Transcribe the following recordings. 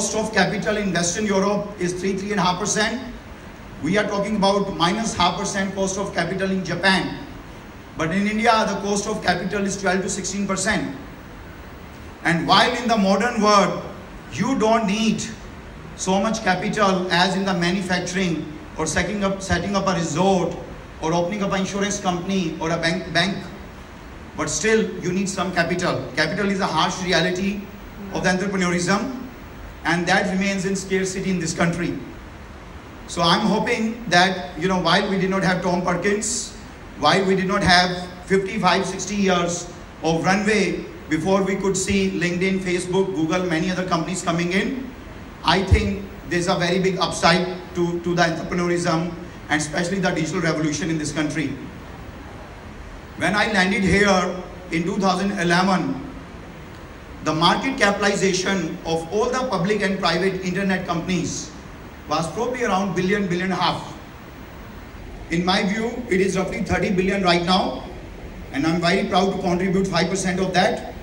cost of capital in Western Europe is 3.5%. We are talking about minus 0.5% cost of capital in Japan. But in India, the cost of capital is 12 to 16%. And while in the modern world, you don't need so much capital as in the manufacturing or setting up a resort or opening up an insurance company or a bank. But still, you need some capital. Capital is a harsh reality of the entrepreneurism, and that remains in scarcity in this country. So I'm hoping that, while we did not have Tom Perkins, while we did not have 55, 60 years of runway before we could see LinkedIn, Facebook, Google, many other companies coming in, I think there's a very big upside to the entrepreneurism and especially the digital revolution in this country. When I landed here in 2011, the market capitalization of all the public and private internet companies was probably around billion and a half. In my view, it is roughly 30 billion right now, and I'm very proud to contribute 5% of that.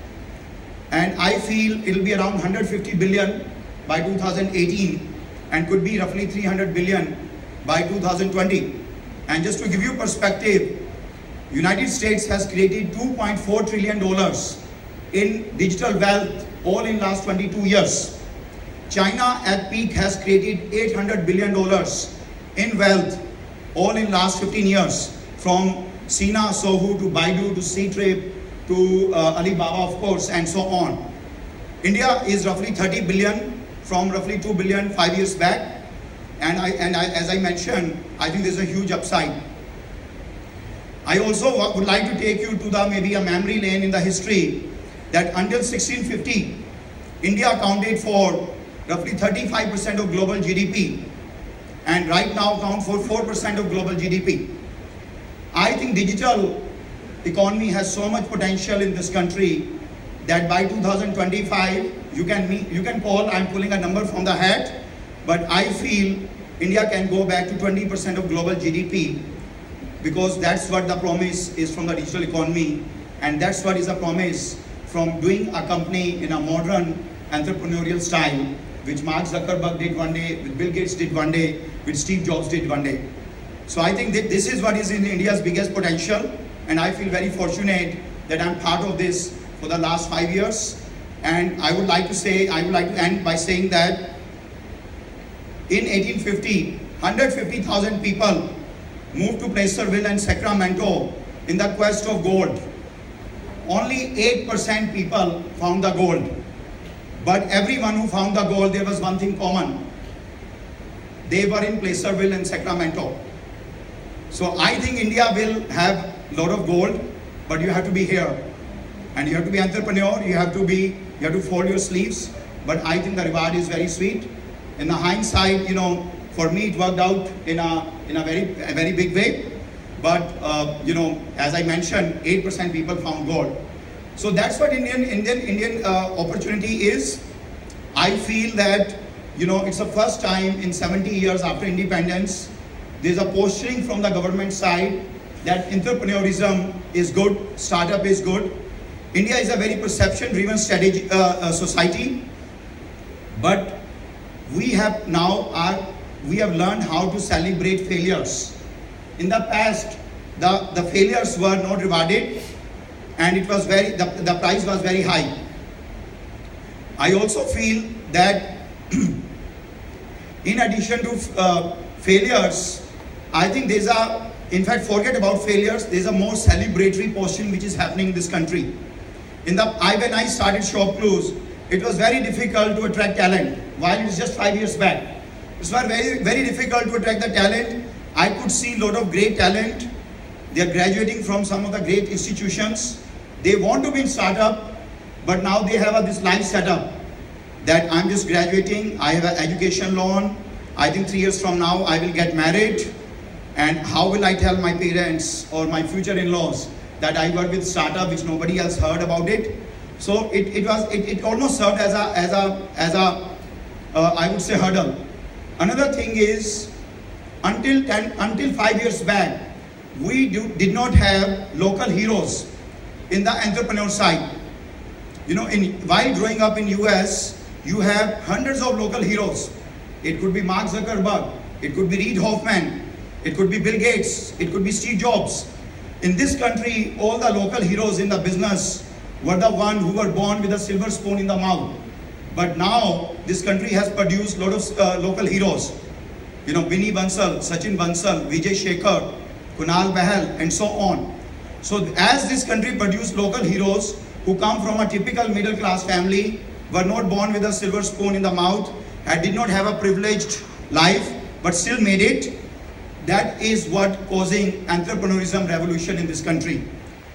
And I feel it'll be around 150 billion by 2018 and could be roughly 300 billion by 2020. And just to give you perspective, United States has created $2.4 trillion in digital wealth all in last 22 years. China at peak has created $800 billion in wealth all in last 15 years, from Sina, Sohu to Baidu to Ctrip to Alibaba, of course, and so on. India is roughly 30 billion from roughly 2 billion 5 years back. And as I mentioned, I think there's a huge upside. I also would like to take you to maybe a memory lane in the history that until 1650, India accounted for roughly 35% of global GDP, and right now account for 4% of global GDP. I think digital economy has so much potential in this country that by 2025, you can call, I'm pulling a number from the hat, but I feel India can go back to 20% of global GDP, because that's what the promise is from the digital economy, and that's what is a promise from doing a company in a modern entrepreneurial style, which Mark Zuckerberg did one day, which Bill Gates did one day, which Steve Jobs did one day. So I think that this is what is in India's biggest potential, and I feel very fortunate that I'm part of this for the last 5 years. And I would like to end by saying that in 1850, 150,000 people moved to Placerville and Sacramento in the quest of gold. Only 8% people found the gold. But everyone who found the gold, there was one thing common. They were in Placerville and Sacramento. So I think India will have a lot of gold, but you have to be here. And you have to be entrepreneur, you have to fold your sleeves. But I think the reward is very sweet. In the hindsight, for me it worked out in a very big way. But as I mentioned, 8% people found gold. So that's what Indian opportunity is. I feel that it's the first time in 70 years after independence, there's a posturing from the government side that entrepreneurism is good, startup is good. India is a very perception-driven society, but we have learned how to celebrate failures. In the past, the failures were not rewarded, and it was the price was very high. I also feel that in addition to failures, I think forget about failures, there's a more celebratory portion which is happening in this country. When I started ShopClues, it was very difficult to attract talent, while it was just 5 years back. It was very, very difficult to attract the talent. I could see a lot of great talent. They are graduating from some of the great institutions. They want to be in startup, but now they have this life setup that I'm just graduating, I have an education loan, I think 3 years from now I will get married, and how will I tell my parents or my future in-laws that I work with startup which nobody else heard about it? So it almost served as a I would say hurdle. Another thing is, until 5 years back, we did not have local heroes in the entrepreneur side. While growing up in US, you have hundreds of local heroes. It could be Mark Zuckerberg, it could be Reid Hoffman, it could be Bill Gates, it could be Steve Jobs. In this country, all the local heroes in the business were the ones who were born with a silver spoon in the mouth. But now, this country has produced a lot of local heroes. You know, Binny Bansal, Sachin Bansal, Vijay Shekhar, Kunal Bahal, and so on. So as this country produced local heroes who come from a typical middle class family, were not born with a silver spoon in the mouth, and did not have a privileged life, but still made it, that is what causing entrepreneurism revolution in this country.